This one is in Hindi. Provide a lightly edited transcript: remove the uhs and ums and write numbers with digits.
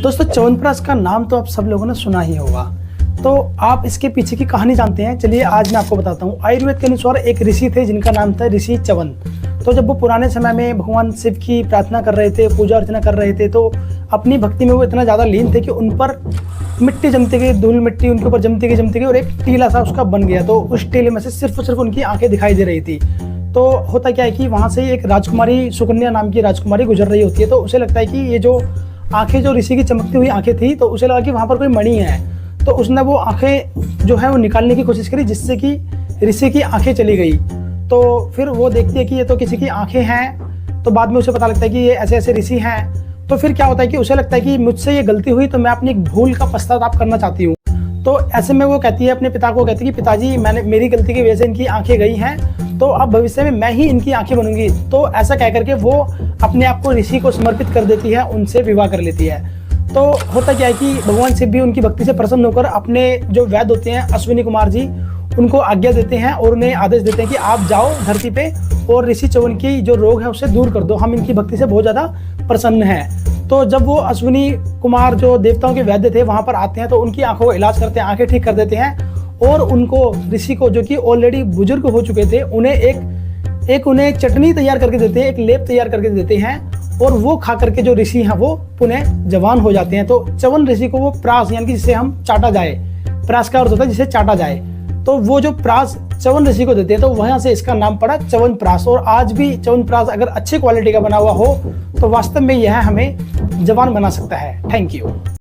दोस्तों च्यवनप्राश का नाम तो आप सब लोगों ने सुना ही होगा। तो आप इसके पीछे की कहानी जानते हैं? चलिए आज मैं आपको बताता हूँ। आयुर्वेद के अनुसार एक ऋषि थे जिनका नाम था ऋषि च्यवन। तो जब वो पुराने समय में भगवान शिव की प्रार्थना कर रहे थे, पूजा अर्चना कर रहे थे, तो अपनी भक्ति में वो इतना ज़्यादा लीन थे कि उन पर मिट्टी जमती गई, धूल मिट्टी उनके ऊपर जमती गई और एक टीला सा उसका बन गया। तो उस टीले में से सिर्फ और सिर्फ उनकी आंखें दिखाई दे रही थी। तो होता क्या है कि वहाँ से एक राजकुमारी, सुकन्या नाम की राजकुमारी गुजर रही होती है। तो उसे लगता है कि ये जो आंखें, जो ऋषि की चमकती हुई आंखें थी, तो उसे लगा कि वहाँ पर कोई मणि है। तो उसने वो आंखें जो है वो निकालने की कोशिश करी, जिससे कि ऋषि की आंखें चली गई। तो फिर वो देखती है कि ये तो किसी की आंखें हैं। तो बाद में उसे पता लगता है कि ये ऐसे ऐसे ऋषि हैं। तो फिर क्या होता है कि उसे लगता है कि मुझसे ये गलती हुई, तो मैं अपनी एक भूल का पश्चाताप करना चाहती हूँ। तो ऐसे में वो कहती है अपने पिता को, कहती है कि पिताजी, मेरी गलती की वजह से इनकी आंखें गई हैं, तो अब भविष्य में मैं ही इनकी आंखें बनूंगी। तो ऐसा कह करके वो अपने आप को ऋषि को समर्पित कर देती है, उनसे विवाह कर लेती है। तो होता क्या है कि भगवान शिव भी उनकी भक्ति से प्रसन्न होकर अपने जो वैद्य होते हैं अश्विनी कुमार जी, उनको आज्ञा देते हैं और उन्हें आदेश देते हैं कि आप जाओ धरती पे और ऋषि च्यवन की जो रोग है उसे दूर कर दो, हम इनकी भक्ति से बहुत ज़्यादा प्रसन्न हैं। तो जब वो अश्विनी कुमार जो देवताओं के वैद्य थे वहाँ पर आते हैं, तो उनकी आंखों का इलाज करते हैं, आंखें ठीक कर देते हैं और उनको, ऋषि को, जो कि ऑलरेडी बुजुर्ग हो चुके थे, उन्हें चटनी तैयार करके देते हैं, एक लेप तैयार करके देते हैं और वो खा करके जो ऋषि हैं वो पुनः जवान हो जाते हैं। तो च्यवन ऋषि को वो प्रास, यानी कि जिसे हम चाटा जाए, प्रास का अर्थ होता है जिसे चाटा जाए, तो वो जो प्रास च्यवन ऋषि को देते हैं, तो वहां से इसका नाम पड़ा च्यवनप्राश। और आज भी च्यवनप्राश अगर अच्छी क्वालिटी का बना हुआ हो तो वास्तव में यह हमें जवान बना सकता है। Thank you.